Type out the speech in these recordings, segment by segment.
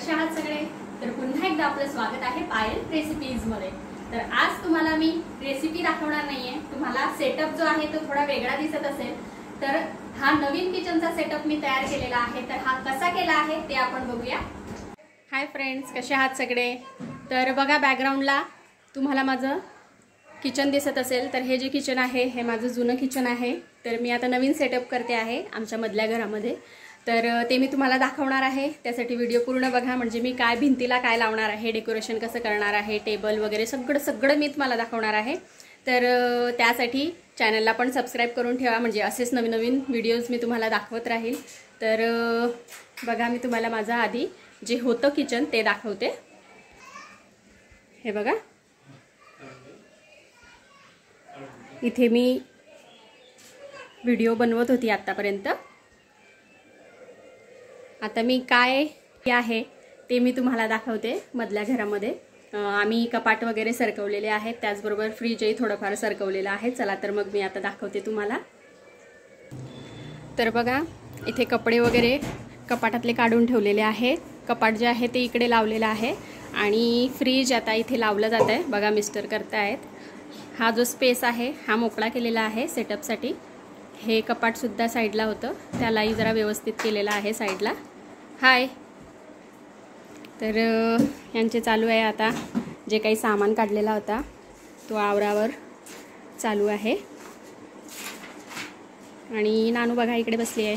कसे आहात सगळे? तर पुन्हा एकदा आपलं स्वागत आहे पायल रेसिपीज मध्ये। तर आज तुम्हाला मी रेसिपी दाखवणार नाहीये, तुम्हाला सेटअप जो आहे तो थोडा वेगळा दिसत असेल, तर हा नवीन किचनचा सेटअप मी तयार केलेला आहे। तर हा कसा केला आहे ते आपण बघूया। हाय फ्रेंड्स, कसे आहात सगळे? तर बघा बॅकग्राऊंडला तुम्हाला माझं किचन दिसत असेल, तर हे जे किचन आहे हे माझं जुनं किचन आहे। तर मी आता नवीन सेटअप करते आहे आमच्या मधल्या घरामध्ये, तर ते मी तुम्हाला दाखवणार आहे। त्यासाठी व्हिडिओ पूर्ण बघा, म्हणजे मी काय भिंतीला काय लावणार आहे, डेकोरेशन कसं करणार आहे, टेबल वगैरे सगळं मी तुम्हाला दाखवणार आहे। तर त्यासाठी चॅनलला पण सबस्क्राइब करून ठेवा, म्हणजे असेच नवीन नवीन व्हिडिओज मी तुम्हाला दाखवत राहील। तर बघा, मी तुम्हाला माझं आधी जे होतं किचन ते दाखवते। हे बघा, इथे मी व्हिडिओ बनवत होती आतापर्यंत। आता मी काय आहे ते मी तुम्हाला दाखवते। मधल्या घरामध्ये आम्ही कपाट वगैरे सरकवलेले आहेत, त्याचबरोबर फ्रीजही थोडंफार सरकवलेलं आहे। चला तर मग मी आता दाखवते तुम्हाला। तर बघा, इथे कपडे वगैरे कपाटातले काढून ठेवलेले आहेत। कपाट जे आहे ते इकडे लावलेलं आहे आणि फ्रीज आता इथे लावलं जात आहे। बघा, मिस्टर करतायत। हा जो स्पेस आहे हा मोकळा केलेला आहे सेटअपसाठी। हे कपाटसुद्धा साईडला होतं, त्यालाही जरा व्यवस्थित केलेलं आहे साईडला। हाय, तर यांचे चालू आहे आता जे काही सामान काढलेला होता तो आवरावर चालू आहे। आणि नानू बघा इकडे बसली आहे।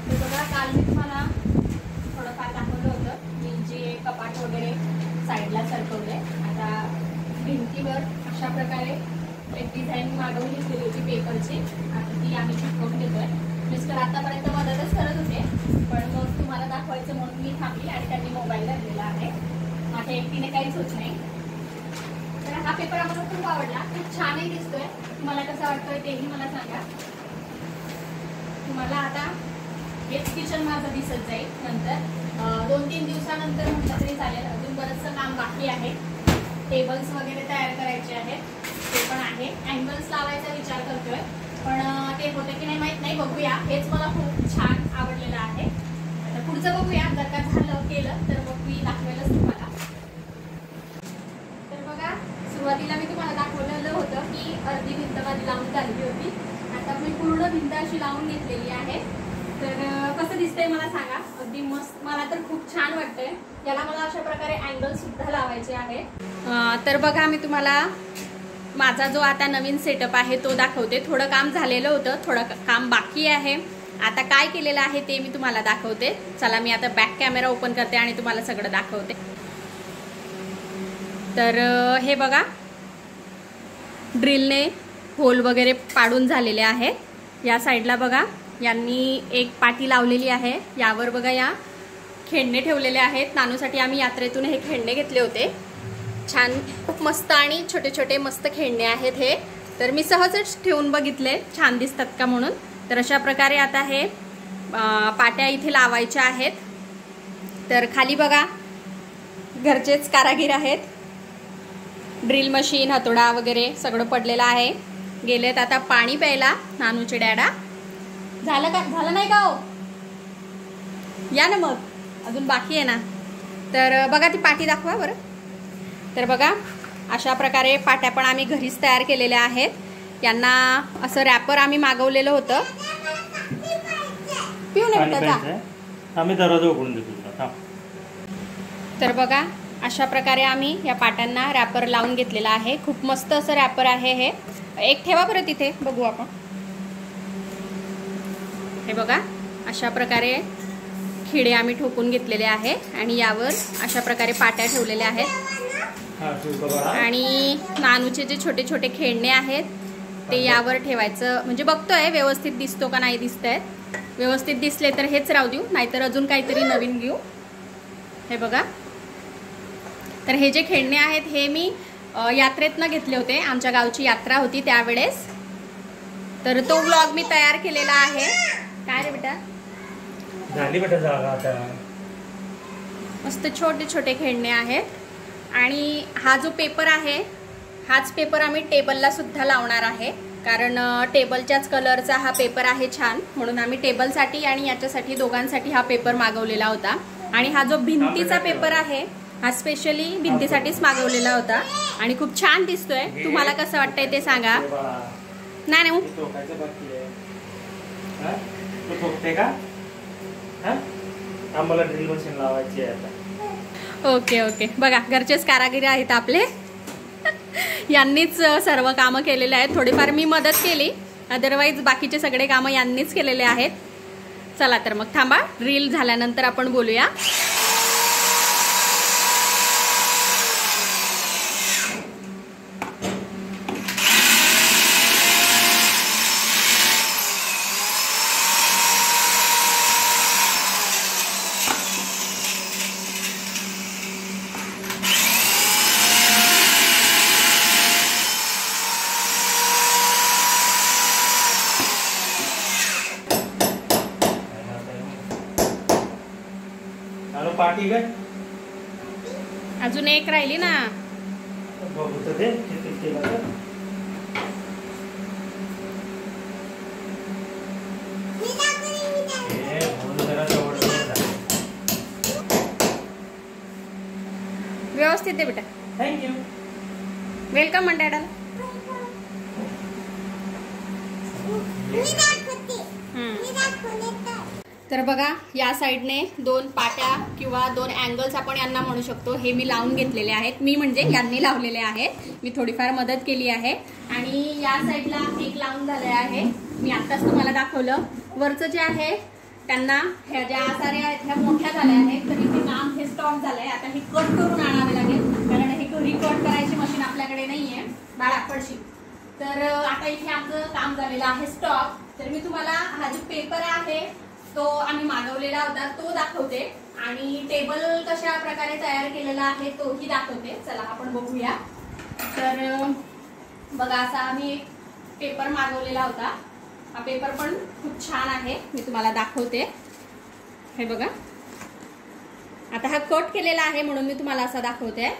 तर बघा, काल मी तुम्हाला थोडंफार दाखवलं होतं मी जे कपाट वगैरे साईडला सरकवले। आता भिंतीवर अशा प्रकारे एक डिझाईन मागवून घेतलेली होती पेपरची, आता ती आम्ही चिटकवून घेतोय। मिस्टर आतापर्यंत मदतच करत होते, पण मग तुम्हाला दाखवायचं म्हणून मी थांबली आणि त्यांनी मोबाईल धरलेला आहे। माझ्या एकटीने काहीच होत नाही। तर हा पेपर आम्हाला खूप आवडला, खूप छानही दिसतोय। तुम्हाला कसं वाटतोय तेही मला सांगा। तुम्हाला आता हेच किचन माझं दिसत जाईल नंतर 2-3 दिवसानंतर म्हटलं तरी चालेल। अजून बरंचसं काम बाकी आहे। टेबल्स वगैरे तयार करायचे आहेत, ते पण आहे। अँगल्स लावायचा विचार करतोय, पण ते होतं की नाही माहीत नाही, बघूया। हेच मला खूप छान आवडलेलं आहे। आता पुढचं बघूया, जर का झालं केलं तर मग मी दाखवेलच तुम्हाला। तर बघा, सुरुवातीला मी तुम्हाला दाखवलेलं होतं की अर्धी भिंत माझी लावून झालेली होती। आता मी पूर्ण भिंत अशी लावून घेतलेली आहे। तर कसं दिसतंय मला सांगा। अगदी मस्त, मला तर खूप छान वाटतंय। याला मला अशा प्रकारे अँगल सुद्धा लावायचे आहे। तर बघा, मी तुम्हाला माझा जो आता नवीन सेटअप आहे तो दाखवते। थोडं काम झालेलं होतं, थोडं काम बाकी आहे। आता काय केलेलं आहे ते मी तुम्हाला दाखवते। चला, मी आता बॅक कॅमेरा ओपन करते आणि तुम्हाला सगळं दाखवते। तर हे बघा, ड्रिलने होल वगैरे पाडून झालेले आहेत। या साईडला बघा, यांनी एक पाटी लावलेली आहे। यावर बघा या खेळणे ठेवलेले आहेत। नानूसाठी आम्ही यात्रेतून हे खेळणे घेतले होते। छान, खूप मस्त आणि छोटे छोटे मस्त खेळणे आहेत हे। तर मी सहजच ठेवून बघितले छान दिसतात का म्हणून। तर अशा प्रकारे आता हे पाट्या इथे लावायच्या आहेत। तर खाली बघा, घरचेच कारागीर आहेत। ड्रिल मशीन, हातोडा वगैरे सगळं पडलेलं आहे। गेलेत आता पाणी प्यायला नानूचे डॅडा। झालं का? झालं नाही का हो? या ना मग, अजून बाकी आहे ना। तर बघा, ती पाटी दाखवा बरं। तर बघा, अशा प्रकारे पाट्या पण आम्ही घरीच तयार केलेल्या आहेत। यांना असं रॅपर आम्ही मागवलेलं होतं। पिऊ नये त्याचा, आम्ही दरवाजा उघडून देतो। तर बघा, अशा प्रकारे आम्ही या पाट्यांना रॅपर लावून घेतलेला आहे। खूप मस्त असं रॅपर आहे हे। एक ठेवा बरं तिथे, बघू आपण। हे बघा, अशा प्रकारे खिडे आम्ही ठोकून घेतलेले आहे आणि यावर अशा प्रकारे पाट्या ठेवलेल्या आहेत। आणि नानूचे जे छोटे छोटे खेळणे आहेत ते यावर ठेवायचं, म्हणजे बघतोय व्यवस्थित दिसतो का नाही दिसतंय। व्यवस्थित दिसले तर हेच राहू देऊ, नाहीतर अजून काहीतरी नवीन घेऊ। हे बघा, तर हे जे खेळणे आहेत हे मी यात्रेतनं घेतले होते। आमच्या गावची यात्रा होती त्यावेळेस, तर तो व्लॉग मी तयार केलेला आहे। काय रे बेटा? झाली बेटा जागा आता। मस्त छोटे छोटे खेळणे आहेत। आणि हा जो पेपर आहे हाच पेपर आम्ही टेबलला सुद्धा लावणार आहे। कारण टेबलच्याच कलरचा हा पेपर आहे छान, म्हणून आम्ही टेबलसाठी आणि याच्यासाठी दोघांसाठी हा पेपर मागवलेला होता. आणि हा जो भिंतीचा पेपर आहे हा स्पेशली भिंतीसाठीच मागवलेला होता आणि खूप छान दिसतोय. तुम्हाला कसं वाटतंय ते सांगा. नाही नाही आम्हाला ड्रिल मशीन लावायची आहे आता. ओके ओके, बघा घरचेच कारागिरी आहेत आपले. यांनीच सर्व कामं केलेले आहेत. थोडीफार मी मदत केली, अदरवाईज बाकीचे सगळे कामं यांनीच केलेले आहेत. चला तर मग थांबा, ड्रिल झाल्यानंतर आपण बोलूया. पार्टी काय अजून एक राहिली ना. बघू तर ते किती केलं तर. व्यवस्थित आहे बेटा. थँक्यू. वेलकम म्हण डॅडाला. तर बघा या साईडने दोन पाट्या किंवा दोन अँगल्स आपण यांना म्हणू शकतो, हे मी लावून घेतलेले आहेत. मी म्हणजे यांनी लावलेले आहेत. मी थोडीफार मदत केली आहे. आणि या साईडला एक लावून झाले आहे, मी आत्ताच तुम्हाला दाखवलं. वरचं जे आहे त्यांना ह्या ज्या आसाऱ्या आहेत ह्या मोठ्या झाल्या आहेत, तर इथे काम हे स्टॉप झालंय. आता हे कट करून आणावे लागेल, कारण हे घरी कट करायची मशीन आपल्याकडे नाहीये बाळा पडशी. तर आता इथे आमचं काम झालेलं आहे स्टॉप. तर मी तुम्हाला हा जो पेपर आहे तो आम्ही मागवलेला होता तो दाखवते आणि टेबल कशा प्रकारे तयार केलेला आहे तोही दाखवते. चला आपण बघूया. तर बघा असा आम्ही एक पेपर मागवलेला होता. हा पेपर पण खूप छान आहे, मी तुम्हाला दाखवते. हे बघा, आता हा कट केलेला आहे म्हणून मी तुम्हाला असा दाखवते.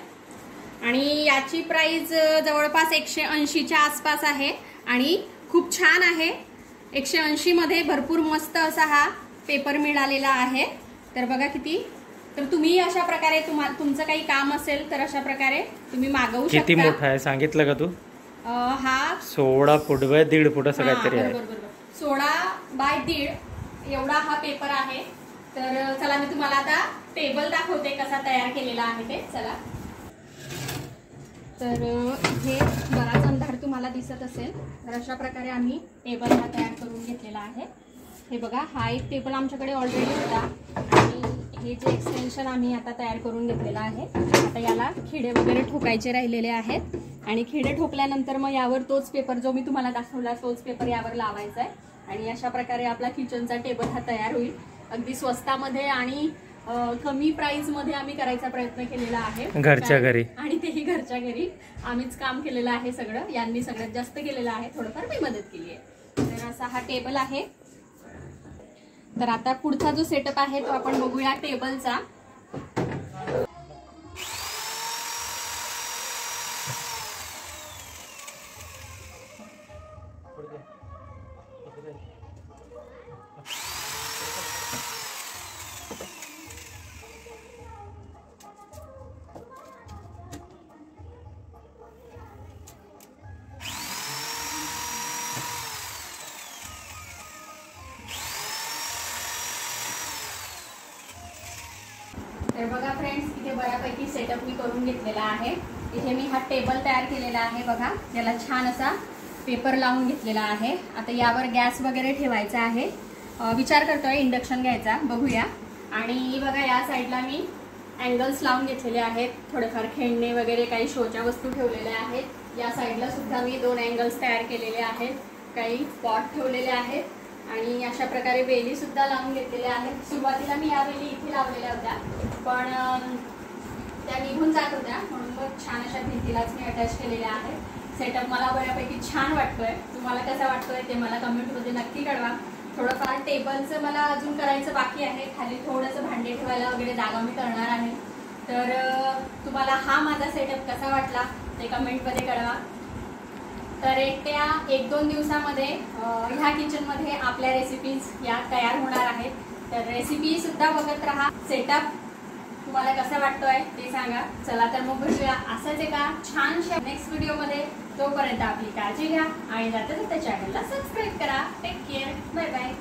आणि याची प्राइस जवळपास 180च्या आसपास आहे आणि खूप छान आहे. 180 मध्ये भरपूर मस्त असा हा पेपर मिळालेला आहे. तर बघा किती. तर तुम्ही अशा प्रकारे तुमचं काही काम असेल तर अशा प्रकारे तुम्ही मागवू शकता. किती मोठा आहे सांगितलं का तू? हा 16 फूट बाय 1.5 फूट असं काहीतरी आहे. 16 बाय 1.5 एवढा हा पेपर आहे. तर चला मी तुम्हाला आता टेबल दाखवते कसा तयार केलेला आहे ते. चला. तर हे बराच अंधार तुम्हाला दिसत असेल, तर अशा प्रकारे आम्ही टेबल हा तयार करून घेतलेला आहे. हे बघा, हा एक टेबल आमच्याकडे ऑलरेडी होता आणि हे जे एक्सटेन्शन आम्ही आता तयार करून घेतलेला आहे. आता याला खिडे वगैरे ठोकायचे राहिलेले आहेत आणि खिडे ठोकल्यानंतर मग यावर तोच पेपर जो मी तुम्हाला दाखवला तोच पेपर यावर लावायचा आहे. आणि अशा प्रकारे आपला किचनचा टेबल हा तयार होईल. अगदी स्वस्तामध्ये आणि कमी प्राइस मध्ये आम्ही करायचा प्रयत्न केलेला आहे, घरच्या घरी. आणि तेही घरच्या घरी. आम्हीच काम केलेलं आहे सगळं, यांनी सगळ्यात जास्त केलेलं आहे, थोडंफार मी मदत केली आहे. तर असा हा टेबल आहे. तर आता पुढचा जो सेटअप आहे तो आपण बघूया टेबलचा. तर बघा फ्रेंड्स, इथे बऱ्यापैकी सेटअप मी करून घेतलेला आहे. इथे मी हा टेबल तयार केलेला आहे. बघा, याला छान असा पेपर लावून घेतलेला आहे. आता यावर गॅस वगैरे ठेवायचा आहे. विचार करतोय इंडक्शन घ्यायचा, बघूया. आणि बघा या साईडला मी अँगल्स लावून घेतलेले आहेत. थोडेफार खेळणे वगैरे काही शोच्या वस्तू ठेवलेल्या आहेत. या साईडला सुद्धा मी 2 अँगल्स तयार केलेले आहेत. काही पॉट ठेवलेले आहेत आणि अशा प्रकारे वेली सुद्धा लावून घेतलेल्या आहेत. सुरुवातीला मी या वेली इथे लावलेल्या होत्या, पण त्या निघून जात होत्या, म्हणून मग छान अशा भिंतीलाच मी अटॅच केलेल्या आहेत. सेटअप मला बऱ्यापैकी छान वाटतोय. तुम्हाला कसा वाटतोय ते मला कमेंटमध्ये नक्की कळवा. थोडंफार टेबलचं मला अजून करायचं बाकी आहे. खाली थोडंसं भांडे ठेवायला वगैरे जागा मी करणार आहे. तर तुम्हाला हा माझा सेटअप कसा वाटला ते कमेंटमध्ये कळवा. तर येत्या 1-2 दिवसामध्ये ह्या किचनमध्ये आपल्या रेसिपीज या तयार होणार आहेत. तर रेसिपी सुद्धा बघत राहा. सेटअप तुम्हाला कसं वाटतोय ते सांगा. चला तर मग भेटूया असंच एका छानशा नेक्स्ट व्हिडिओमध्ये. तोपर्यंत आपली काळजी घ्या आणि जाता जाता चॅनलला सबस्क्राईब करा. Take care. Bye bye.